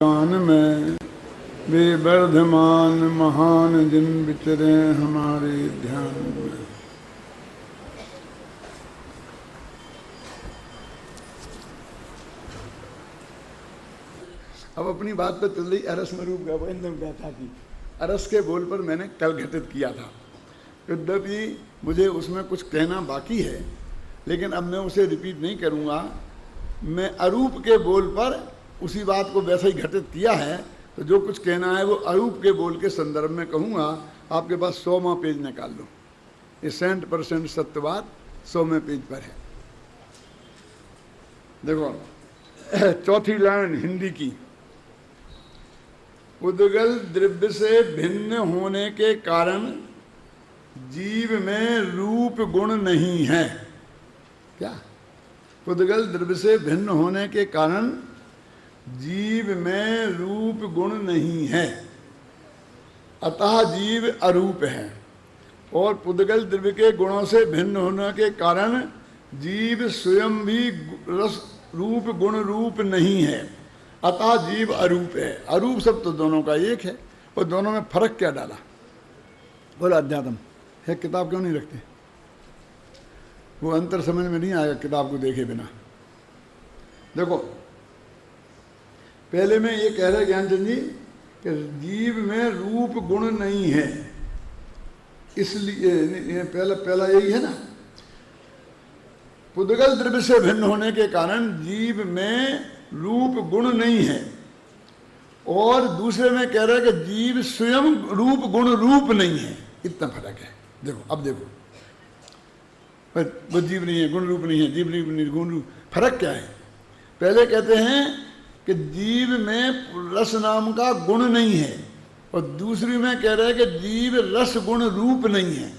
ज्ञान में बेवर्धमान महान जिन विचरे हमारे ध्यान में। अब अपनी बात तो चल रही अरस में रूप गाथा की। अरस के बोल पर मैंने कल घटित किया था। यद्यपि मुझे उसमें कुछ कहना बाकी है, लेकिन अब मैं उसे रिपीट नहीं करूँगा। मैं अरूप के बोल पर उसी बात को वैसे ही घटित किया है, तो जो कुछ कहना है वो अरूप के बोल के संदर्भ में कहूँगा। आपके पास 100वां पेज निकाल लो। ये 100% सत्यवाद 100वें पेज पर है। देखो चौथी लाइन हिंदी की। उद्गल द्रव्य से भिन्न होने के कारण जीव में रूप गुण नहीं है। क्या? उद्गल द्रव्य से भिन्न होने के कारण जीव में रूप गुण नहीं है, अतः जीव अरूप है। और पुद्गल द्रव्य के गुणों से भिन्न होने के कारण जीव स्वयं भी रस रूप गुण रूप नहीं है, अतः जीव अरूप है। अरूप सब तो दोनों का एक है, और दोनों में फर्क क्या डाला? बोला अध्यात्म है। किताब क्यों नहीं रखते? वो अंतर समझ में नहीं आएगा किताब को देखे बिना। देखो पहले में ये कह रहे ज्ञानचंद जी कि जीव में रूप गुण नहीं है, इसलिए पहला यही है ना। पुद्गल द्रव्य से भिन्न होने के कारण जीव में रूप गुण नहीं है, और दूसरे में कह रहे कि जीव स्वयं रूप गुण रूप नहीं है। इतना फर्क है। देखो अब देखो, वो जीव नहीं है, गुण रूप नहीं है, जीव नहीं गुण रूप। फर्क क्या है? पहले कहते हैं कि जीव में रस नाम का गुण नहीं है, और दूसरी में कह रहे हैं कि जीव रस गुण रूप नहीं है।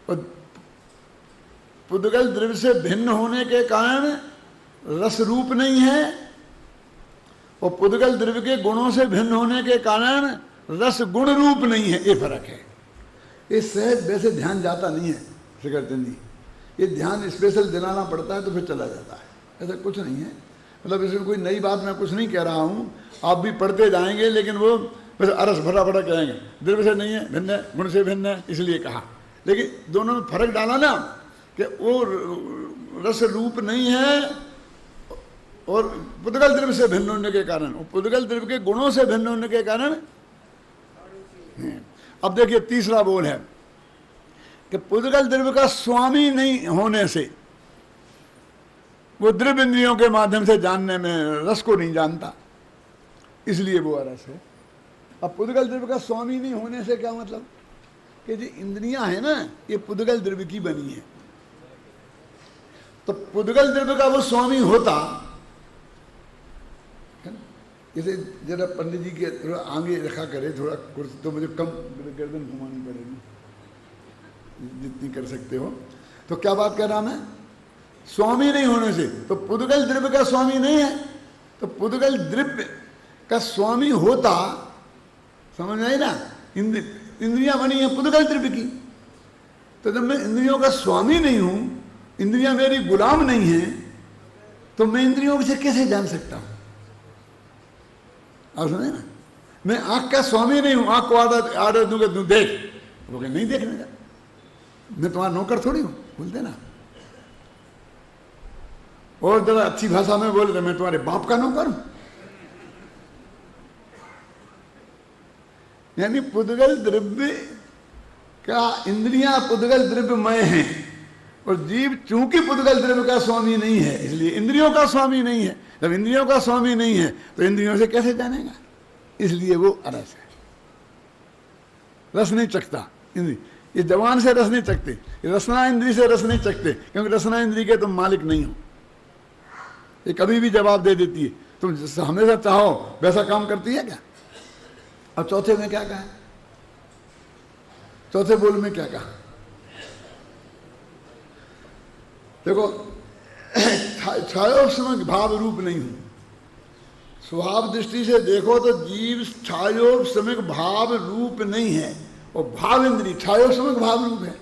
और पुद्गल द्रव्य से भिन्न होने के कारण रस रूप नहीं है, और पुद्गल द्रव्य के गुणों से भिन्न होने के कारण रस गुण रूप नहीं है। ये फर्क है। ये सहज वैसे ध्यान जाता नहीं है श्रीकरचंद जी। ये ध्यान स्पेशल दिलाना पड़ता है तो फिर चला जाता है। ऐसा कुछ नहीं है। मतलब इसमें कोई नई बात मैं कुछ नहीं कह रहा हूँ। आप भी पढ़ते जाएंगे, लेकिन वो बस अरस भरा भरा कहेंगे द्रव्य से नहीं है, भिन्न है, गुण से भिन्न है, इसलिए कहा। लेकिन दोनों में फर्क डाला ना कि वो रस रूप नहीं है, और पुद्गल द्रव्य से भिन्न होने के कारण, पुद्गल द्रव्य के गुणों से भिन्न होने के कारण। अब देखिए तीसरा बोल है कि पुद्गल द्रव्य का स्वामी नहीं होने से वो द्रव्य इंद्रियों के माध्यम से जानने में रस को नहीं जानता, इसलिए वो अरस है। अब पुद्गल द्रव्य का स्वामी नहीं होने से क्या मतलब? कि जो इंद्रियां है ना, ये पुद्गल द्रव्य की बनी है। तो पुद्गल द्रव्य का वो स्वामी होता, जैसे जरा पंडित जी के थोड़ा आगे रखा करे थोड़ा कुर्सी, तो मुझे कम गर्दन घुमानी पड़ेगी जितनी कर सकते हो। तो क्या बात कर रहा मैं? स्वामी नहीं होने से। तो पुद्गल द्रव्य का स्वामी नहीं है, तो पुद्गल द्रव्य का स्वामी होता, समझ आई ना? इंद्रियां बनी है पुद्गल द्रव्य की। तो जब मैं इंद्रियों का स्वामी नहीं हूं, इंद्रियां मेरी गुलाम नहीं है, तो मैं इंद्रियों से कैसे जान सकता हूं? आप समझे ना? मैं आंख का स्वामी नहीं हूं। आंख को आर्डर दूंगा तू देख, वो नहीं देखने का। मैं तुम्हारा नौकर थोड़ी हूं, बोलते ना। और जरा अच्छी भाषा में बोले तो मैं तुम्हारे बाप का नौकर हूं। यानी पुद्गल द्रव्य का इंद्रियां पुद्गल द्रव्यमय हैं, और जीव चूंकि पुद्गल द्रव्य का स्वामी नहीं है, इसलिए इंद्रियों का स्वामी नहीं है। जब इंद्रियों का स्वामी नहीं है तो इंद्रियों से कैसे जानेगा? इसलिए वो अरस है। रस नहीं चखता इंद्रिय, ये जवान से रस नहीं चखते, रसना इंद्री से रस नहीं चखते, क्योंकि रसना इंद्री के तुम मालिक नहीं हो। ये कभी भी जवाब दे देती है, तुम हमेशा चाहो वैसा काम करती है क्या? अब चौथे में क्या कहा? चौथे बोल में क्या कहा? देखो छायोपशमक भाव रूप नहीं हूं। स्वभाव दृष्टि से देखो तो जीव छायोपशमक भाव रूप नहीं है, और भाव इंद्री छायोपशमक भाव रूप है।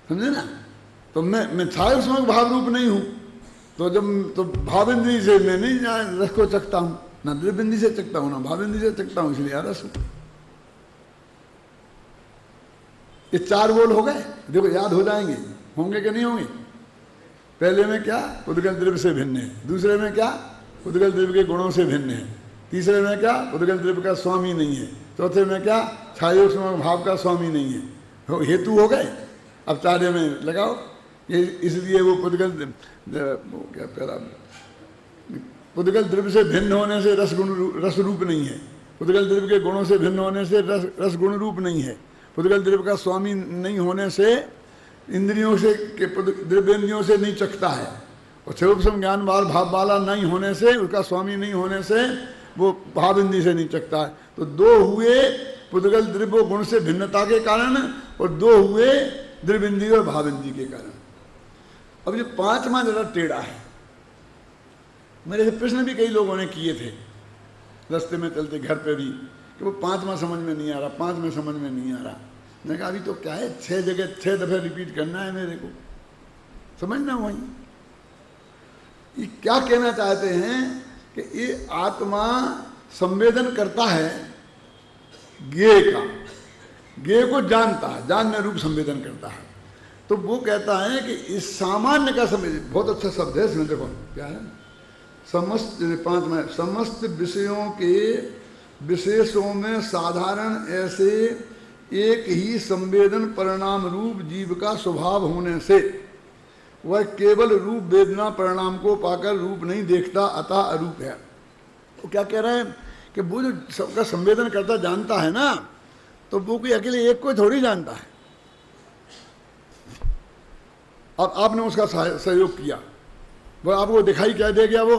समझे ना? तो मैं छायोपशमक भाव रूप नहीं हूं, तो जब तो भाविंद्री से मैं नहीं रस को चखता हूं, ना द्रविंद्री से चखता हूं, ना भाविंद्री से चखता हूं, इसलिए रस हूं। ये 4 बोल हो गए, देखो याद हो जाएंगे, होंगे कि नहीं होंगे। पहले में क्या, उद्गल द्रव्य से भिन्न है। दूसरे में क्या, उद्गल द्रव्य के गुणों से भिन्न है। तीसरे में क्या, उद्गल द्रव्य का स्वामी नहीं है। चौथे में क्या, छायोष्म भाव का स्वामी नहीं है। हेतु हो गए। अब 4 में लगाओ, ये इसलिए वो पुद्गल क्या पहला, पुद्गल द्रव्य से भिन्न होने से रस रूप नहीं है। पुद्गल द्रव्य के गुणों से भिन्न होने से रस गुण रूप नहीं है। पुद्गल द्रव्य का स्वामी नहीं होने से इंद्रियों से के द्रव्येंद्रियों से नहीं चखता है। और क्षयोपम ज्ञान भाव वाला नहीं होने से, उसका स्वामी नहीं होने से वो भाव इंद्रिय से नहीं चखता है। तो 2 हुए पुद्गल द्रव्य गुण से भिन्नता के कारण, और 2 हुए द्रव्य इंद्रिय और भाव इंद्रिय के कारण। अब ये 5वां जरा टेढ़ा है। मेरे से प्रश्न भी कई लोगों ने किए थे रास्ते में चलते, घर पे भी, कि वो 5वां समझ में नहीं आ रहा, 5 में समझ में नहीं आ रहा। मैंने कहा अभी तो क्या है, 6 जगह 6 दफे रिपीट करना है मेरे को, समझना वही। ये क्या कहना चाहते हैं कि ये आत्मा संवेदन करता है ज्ञेय का, ज्ञेय को जानता है, जानने रूप संवेदन करता है। तो वो कहता है कि इस सामान्य का संवेदन, बहुत अच्छा शब्द है इसमें, देखो क्या है, समस्त 5 में, समस्त विषयों के विशेषों में साधारण ऐसे एक ही संवेदन परिणाम रूप जीव का स्वभाव होने से वह केवल रूप वेदना परिणाम को पाकर रूप नहीं देखता, अतः अरूप है। वो क्या कह रहे हैं कि वो जो सबका संवेदन करता जानता है ना, तो वो कोई अकेले एक को थोड़ी जानता है। अब आपने उसका सहयोग किया, वो आपको दिखाई क्या दे गया वो,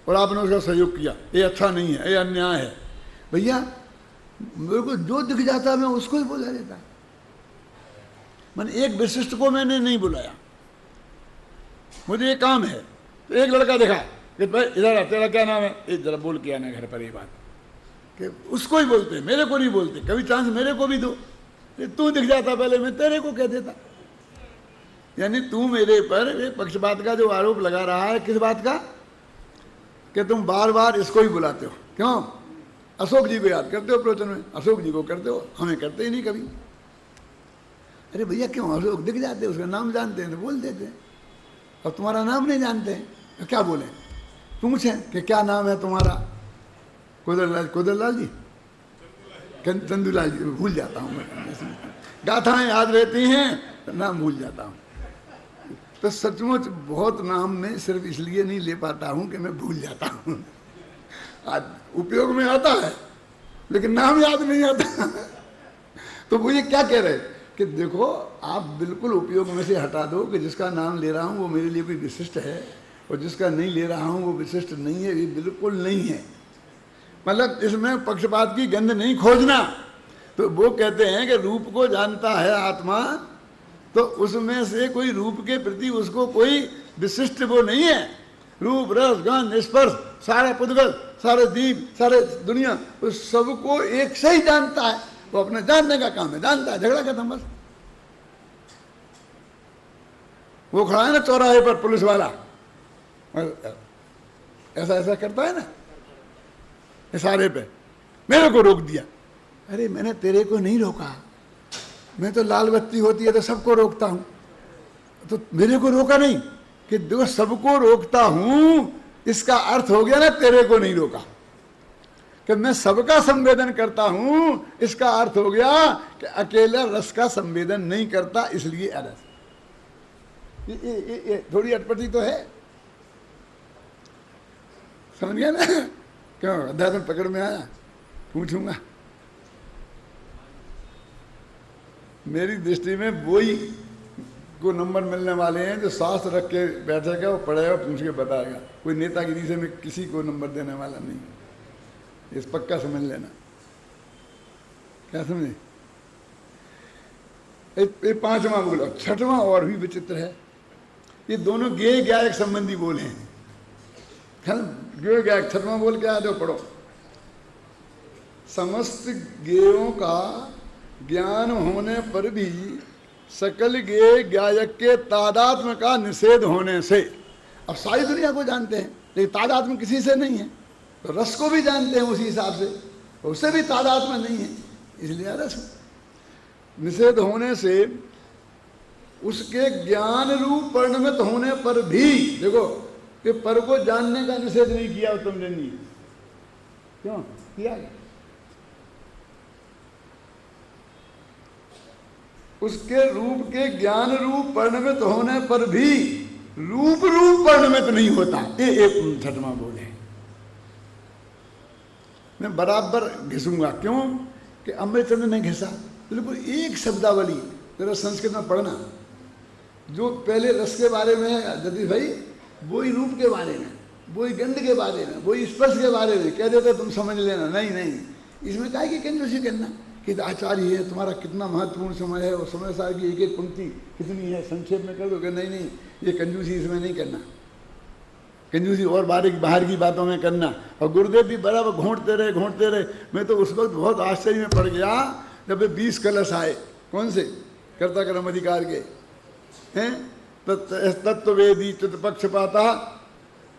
और आपने उसका सहयोग किया, ये अच्छा नहीं है, ये अन्याय है। भैया मेरे को जो दिख जाता है मैं उसको ही बुला देता। मैंने एक विशिष्ट को मैंने नहीं बुलाया, मुझे ये काम है। तो एक लड़का दिखा कि भाई इधर तेरा क्या नाम है, एक जरा बोल के आना घर पर ये बात, कि उसको ही बोलते, मेरे को नहीं बोलते। कभी चांस मेरे को भी दो, तू दिख जाता पहले मैं तेरे को कह देता। यानी तू मेरे पर पक्षपात का जो आरोप लगा रहा है, किस बात का, कि तुम बार बार इसको ही बुलाते हो। क्यों, अशोक जी को याद करते हो प्रवचन में, अशोक जी को करते हो, हमें करते ही नहीं कभी। अरे भैया क्यों, अशोक दिख जाते, उसका नाम जानते हैं तो बोल देते हैं, और तुम्हारा नाम नहीं जानते हैं तो क्या बोले, पूछें कि क्या नाम है तुम्हारा, कुदरलाल जी, चंदूलाल जी, भूल जाता हूँ मैं, गाथाएं याद रहती हैं तो नाम भूल जाता हूँ। तो सचमुच बहुत नाम में सिर्फ इसलिए नहीं ले पाता हूँ कि मैं भूल जाता हूँ। उपयोग में आता है लेकिन नाम याद नहीं आता। तो वो ये क्या कह रहे कि देखो आप बिल्कुल उपयोग में से हटा दो कि जिसका नाम ले रहा हूँ वो मेरे लिए कोई विशिष्ट है, और जिसका नहीं ले रहा हूँ वो विशिष्ट नहीं है, ये बिल्कुल नहीं है। मतलब इसमें पक्षपात की गंध नहीं खोजना। तो वो कहते हैं कि रूप को जानता है आत्मा, तो उसमें से कोई रूप के प्रति उसको कोई विशिष्ट वो नहीं है। रूप रस गंध स्पर्श सारे पुद्गल, सारे जीव, सारे दुनिया, उस सबको एक से ही जानता है। वो अपने जानने का काम है, जानता है, झगड़ा खत्म बस। वो खड़ा है ना चौराहे पर पुलिस वाला, ऐसा ऐसा करता है ना इशारे पे, मेरे को रोक दिया। अरे मैंने तेरे को नहीं रोका, मैं तो लाल बत्ती होती है तो सबको रोकता हूं, तो मेरे को रोका नहीं। कि देखो सबको रोकता हूं, इसका अर्थ हो गया ना तेरे को नहीं रोका। कि मैं सबका संवेदन करता हूं, इसका अर्थ हो गया कि अकेला रस का संवेदन नहीं करता, इसलिए अरस। ये थोड़ी अटपटी तो है, समझ गया ना। क्यों अध्यात्म पकड़ में आया, पूछूंगा। मेरी दृष्टि में वही को नंबर मिलने वाले हैं जो शास्त्र रख के बैठेगा, वो पढ़ेगा, पूछ के बताएगा। कोई नेतागिरी से मैं किसी को नंबर देने वाला नहीं, इस पक्का समझ लेना। क्या समझे? ये 5वां बोल। 6वां और भी विचित्र है। ये दोनों ज्ञेय ज्ञायक संबंधी बोल हैं। ज्ञेय ज्ञायक 6वां बोल क्या है, जो पढ़ो। समस्त ज्ञेयों का ज्ञान होने पर भी सकल ज्ञेय ज्ञायक के तादात्म्य का निषेध होने से। अब सारी दुनिया को जानते हैं, लेकिन तादाद में किसी से नहीं है। तो रस को भी जानते हैं उसी हिसाब से, उससे भी तादाद में नहीं है, इसलिए रस निषेध होने से उसके ज्ञान रूप परिणमित होने पर भी, देखो कि पर को जानने का निषेध नहीं किया उत्तम जन जी, क्यों किया? उसके रूप के ज्ञान रूप परिणमित होने पर भी रूप परिणमित नहीं होता। ये एक छठवां बोल है। मैं बराबर घिसूंगा, क्यों कि अमृतचंद्र ने घिसा बिल्कुल एक शब्दावली। जरा संस्कृत में पढ़ना, जो पहले रस के बारे में है जगदीश भाई, वही रूप के बारे में, वही गंध के बारे में, वही स्पर्श के बारे में कह देते तुम समझ लेना। नहीं, इसमें क्या है कि कंजूसी करना कि आचार्य है, तुम्हारा कितना महत्वपूर्ण समय है, और समय सार की एक एक पंक्ति कितनी है, संक्षेप में कर दोगे। नहीं, ये कंजूसी इसमें नहीं करना, कंजूसी और बाहर की बातों में करना। और गुरुदेव भी बराबर घोंटते रहे। मैं तो उस वक्त बहुत आश्चर्य में पड़ गया जब 20 कलश आए, कौन से कर्ता कर्म अधिकार के हैं, तत्ववेदी पक्षपाता,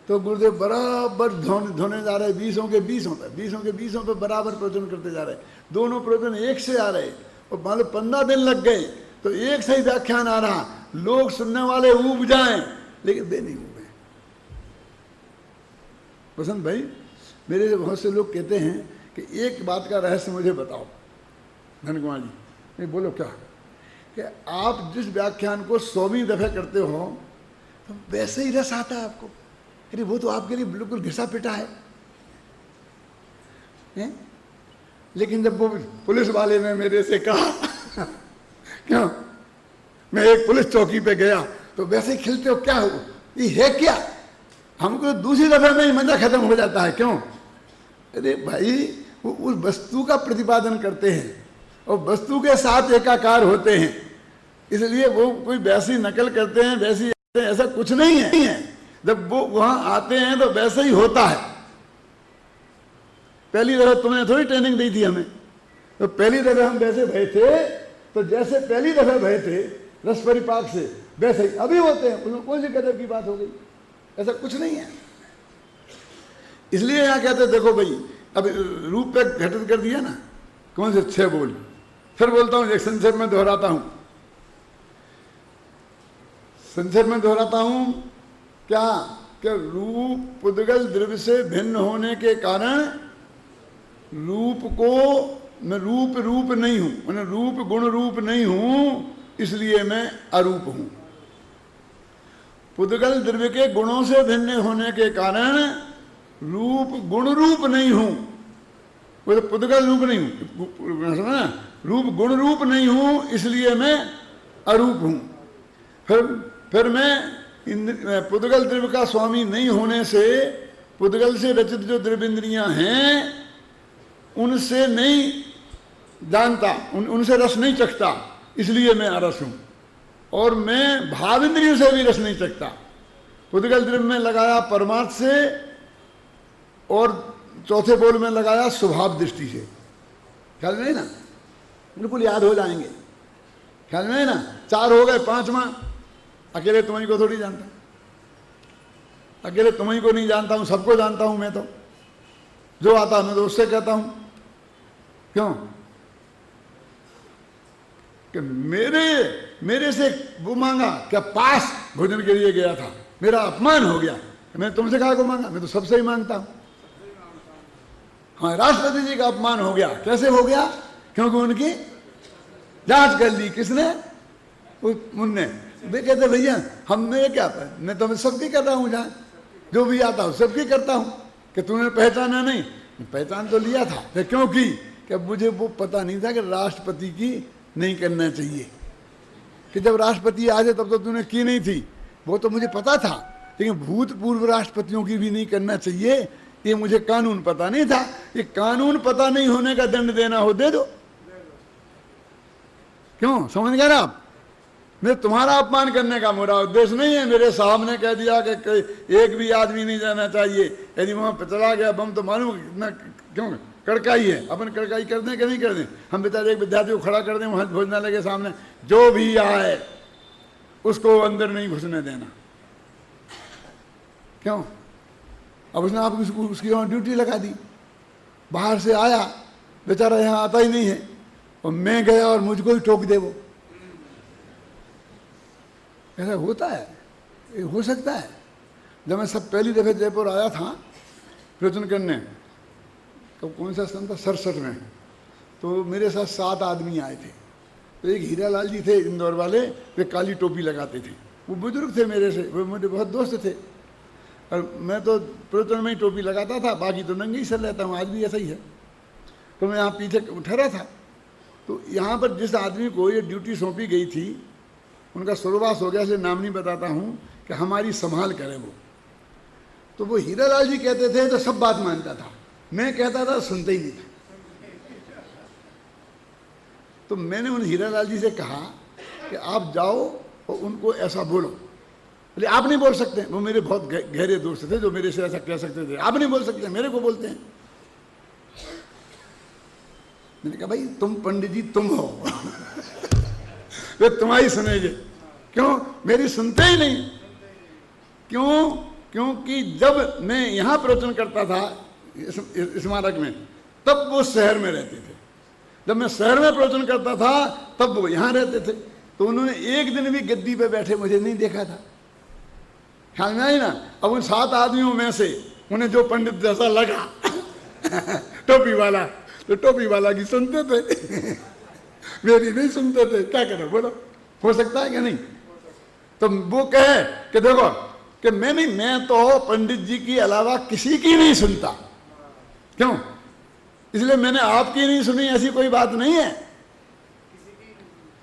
तो गुरुदेव बराबर धोने जा रहे, 20 पे बराबर प्रवचन करते जा रहे, दोनों प्रवचन एक से आ रहे, और मान लो 15 दिन लग गए तो एक सही व्याख्यान आ रहा, लोग सुनने वाले ऊब जाएं, लेकिन वे नहीं ऊबे। प्रसन्न भाई, मेरे बहुत से लोग कहते हैं कि एक बात का रहस्य मुझे बताओ धन कुमार जी। नहीं बोलो क्या, कि आप जिस व्याख्यान को 100वीं दफे करते हो तो वैसे ही रस आता है आपको। अरे वो तो आपके लिए बिल्कुल घिसा पिटा है? लेकिन जब वो पुलिस वाले ने मेरे से कहा क्यों, मैं एक पुलिस चौकी पे गया तो वैसे ही खिलते हो, क्या हो ये है क्या, हमको दूसरी दफे में ही मजा खत्म हो जाता है। क्यों? अरे भाई वो उस वस्तु का प्रतिपादन करते हैं और वस्तु के साथ एकाकार होते हैं, इसलिए वो कोई वैसी नकल करते हैं, वैसी ऐसा कुछ नहीं है। जब वो वहां आते हैं तो वैसे ही होता है। पहली दफा तुमने थोड़ी ट्रेनिंग दी थी हमें, तो पहली दफा हम वैसे भय थे, तो जैसे पहली दफा भय थे रस परिपाक से, वैसे ही अभी होते हैं। उसमें कौन सी गजब की बात हो गई? ऐसा कुछ नहीं है। इसलिए यहां कहते देखो भाई, अब रूप पे घटित कर दिया ना, कौन से 6 बोल, फिर बोलता हूं, एक संक्षेप में दोहराता हूं, क्या रूप पुद्गल द्रव्य से भिन्न होने के कारण रूप को, मैं रूप नहीं हूं, मैंने रूप गुण रूप नहीं हूं, इसलिए मैं अरूप हूं। पुद्गल द्रव्य के गुणों से भिन्न होने के कारण रूप गुण रूप नहीं हूं, वो तो पुद्गल रूप नहीं हूं, रूप गुण रूप नहीं हूं, इसलिए मैं अरूप हूं। फिर मैं पुद्गल द्रव्य का स्वामी नहीं होने से, पुद्गल से रचित जो द्रव्य इंद्रियां हैं उनसे नहीं जानता, उनसे रस नहीं चखता, इसलिए मैं अरस हूं। और मैं भाव इंद्रियों से भी रस नहीं चखता। पुद्गल द्रव्य में लगाया परमार्थ से, और चौथे बोल में लगाया स्वभाव दृष्टि से। ख्याल में है ना? बिल्कुल याद हो जाएंगे। ख्याल में है ना? 4 हो गए, 5वां अकेले तुम्हें को थोड़ी जानता, अकेले तुम्हें को नहीं जानता हूं, सबको जानता हूं मैं तो, जो आता मैं तो उससे कहता हूं। क्यों? कि मेरे से वो मांगा, क्या पास भोजन के लिए गया था, मेरा अपमान हो गया, मैं तुमसे कहा को मांगा, मैं तो सबसे ही मांगता हूं। हाँ, राष्ट्रपति जी का अपमान हो गया। कैसे हो गया? क्योंकि उनकी जांच कर ली। किसने? उनने। वे कहते भैया हमने क्या, मैं तो सबकी कर रहा हूं, जहां जो भी आता हूं सबकी करता हूं, कि तूने पहचाना नहीं, पहचान तो लिया था। फिर क्यों की? कि मुझे वो पता नहीं था कि राष्ट्रपति की नहीं करना चाहिए, कि जब राष्ट्रपति आ जाए तब तो तूने की नहीं थी, वो तो मुझे पता था, लेकिन भूतपूर्व राष्ट्रपतियों की भी नहीं करना चाहिए, ये मुझे कानून पता नहीं था। ये कानून पता नहीं होने का दंड देना हो दे दो। क्यों? समझ गए ना आप? मैं तुम्हारा अपमान करने का मेरा उद्देश्य नहीं है। मेरे साहब ने कह दिया कि एक भी आदमी नहीं जाना चाहिए, यदि वहां पे चला गया बम तो मालूम कितना, क्यों कड़काई है, अपन कड़काई कर दें कि नहीं कर दें? हम बेचारे एक विद्यार्थी को खड़ा कर दें वहां भोजनालय के सामने, जो भी आए उसको अंदर नहीं घुसने देना। क्यों? अब उसने आप उसकी ड्यूटी लगा दी, बाहर से आया बेचारा, यहाँ आता ही नहीं है, और मैं गया और मुझको ही टोक दे वो। ऐसा होता है, ये हो सकता है। जब मैं सब पहली दफे जयपुर आया था प्रवचन करने, तो कौन सा सन था, 67 में, तो मेरे साथ 7 आदमी आए थे। तो एक हीरालाल जी थे इंदौर वाले, वे काली टोपी लगाते थे, वो बुजुर्ग थे मेरे से, वो मेरे बहुत दोस्त थे, और मैं तो प्रवचन में ही टोपी लगाता था, बाकी तो नंगे ही चल रहता हूँ, आज भी ऐसा ही है। तो मैं यहाँ पीछे ठहरा था, तो यहाँ पर जिस आदमी को ये ड्यूटी सौंपी गई थी, उनका स्वर्गवास हो गया, इसलिए नाम नहीं बताता हूँ, कि हमारी संभाल करे वो। तो वो हीरालाल जी कहते थे तो सब बात मानता था, मैं कहता था सुनते ही नहीं था। तो मैंने उन हीरालाल जी से कहा कि आप जाओ और उनको ऐसा बोलो। बोले आप नहीं बोल सकते, वो मेरे बहुत गहरे दोस्त थे जो मेरे से ऐसा कह सकते थे, आप नहीं बोल सकते, मेरे को बोलते हैं। मैंने कहा भाई तुम पंडित जी तुम हो वे तुम्हारी सुनेंगे, क्यों? मेरी सुनते ही नहीं। क्यों? क्योंकि जब मैं यहाँ प्रवचन करता था स्मारक में, तब वो शहर में रहते थे, जब मैं शहर में प्रवचन करता था तब वो यहाँ रहते थे। तो उन्होंने एक दिन भी गद्दी पे बैठे मुझे नहीं देखा था, ख्याल में आई ना। अब उन 7 आदमियों में से उन्हें जो पंडित जैसा लगा टोपी वाला, तो टोपी वाला की सुनते थे मेरी नहीं सुनते थे। क्या करें बोलो, हो सकता है कि नहीं? तो वो कहे कि देखो कि मैं तो पंडित जी की अलावा किसी की नहीं सुनता। क्यों? इसलिए मैंने आपकी नहीं सुनी, ऐसी कोई बात नहीं है,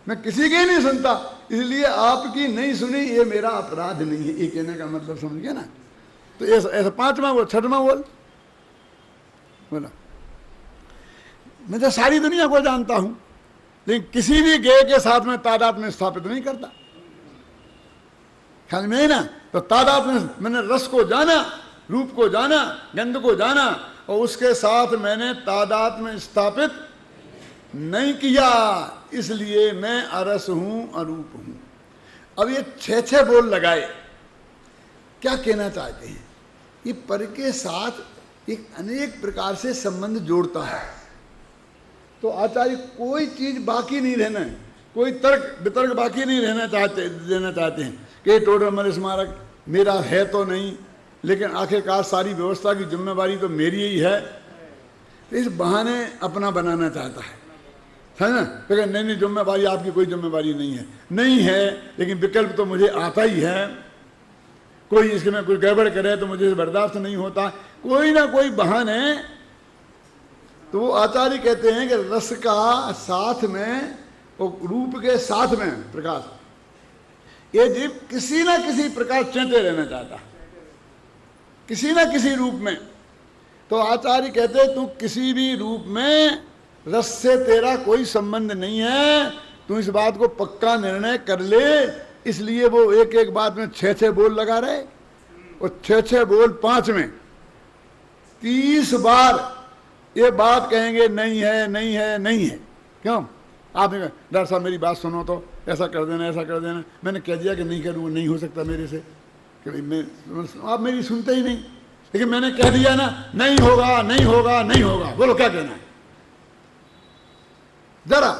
मैं किसी की नहीं सुनता, इसलिए आपकी नहीं सुनी ये मेरा अपराध नहीं है। ये कहने का मतलब समझ गया ना? तो ऐसा 5वां बोल, 6वां बोल बोला, मैं तो सारी दुनिया को जानता हूं, लेकिन किसी भी गेय के साथ में तादाद में स्थापित नहीं करता। ख्याल में है ना? तो तादाद में मैंने रस को जाना, रूप को जाना, गंध को जाना, और उसके साथ मैंने तादाद में स्थापित नहीं किया, इसलिए मैं अरस हूं, अरूप हूं। अब ये 6 बोल लगाए, क्या कहना चाहते हैं? ये पर के साथ एक अनेक प्रकार से संबंध जोड़ता है। तो आचार्य कोई चीज बाकी नहीं रहना है, कोई तर्क वितर्क बाकी नहीं देना चाहते हैं कि टोडरमल स्मारक मेरा है तो नहीं, लेकिन आखिरकार सारी व्यवस्था की जिम्मेवारी तो मेरी ही है। तो इस बहाने अपना बनाना चाहता है ना? लेकिन नहीं जिम्मेवारी आपकी कोई जिम्मेवारी नहीं है, लेकिन विकल्प तो मुझे आता ही है। कोई इसके में कुछ गड़बड़ करे तो मुझे बर्दाश्त नहीं होता, कोई ना कोई बहाने। तो वो आचार्य कहते हैं कि रस का साथ में और रूप के साथ में प्रकाश, ये जीव किसी ना किसी प्रकार चेते रहना चाहता है, किसी ना किसी रूप में। तो आचार्य कहते तू किसी भी रूप में रस से तेरा कोई संबंध नहीं है, तू इस बात को पक्का निर्णय कर ले। इसलिए वो एक एक बात में 6 बोल लगा रहे, और 6 बोल 5 में 30 बार ये बात कहेंगे नहीं है, नहीं है, नहीं है। क्यों? आपने कहा डॉक्टर साहब मेरी बात सुनो तो ऐसा कर देना, ऐसा कर देना। मैंने कह दिया कि नहीं करूँगा, नहीं हो सकता मेरे से, कि मैं आप मेरी सुनते ही नहीं। लेकिन मैंने कह दिया ना, नहीं होगा, नहीं होगा, नहीं होगा। बोलो क्या कहना है? जरा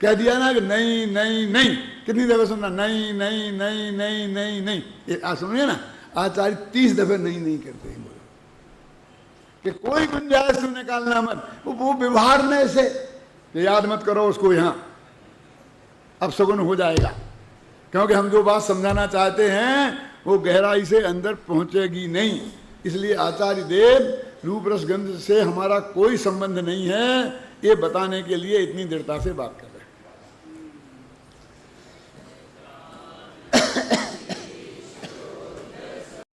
कह दिया ना कि नहीं नहीं नहीं, कितनी दफे सुनना? नहीं नहीं नहीं नहीं नहीं नहीं। ये आज सुनिए ना, आचार्य 30 दफे नहीं नहीं करते हैं। बोलो कि कोई गुंजाइश तू निकालना मत, वो व्यवहार में ऐसे याद मत करो उसको, यहाँ अब सगुन हो जाएगा। क्योंकि हम जो बात समझाना चाहते हैं वो गहराई से अंदर पहुंचेगी नहीं। इसलिए आचार्य देव रूप रस गंध से हमारा कोई संबंध नहीं है, ये बताने के लिए इतनी दृढ़ता से बात कर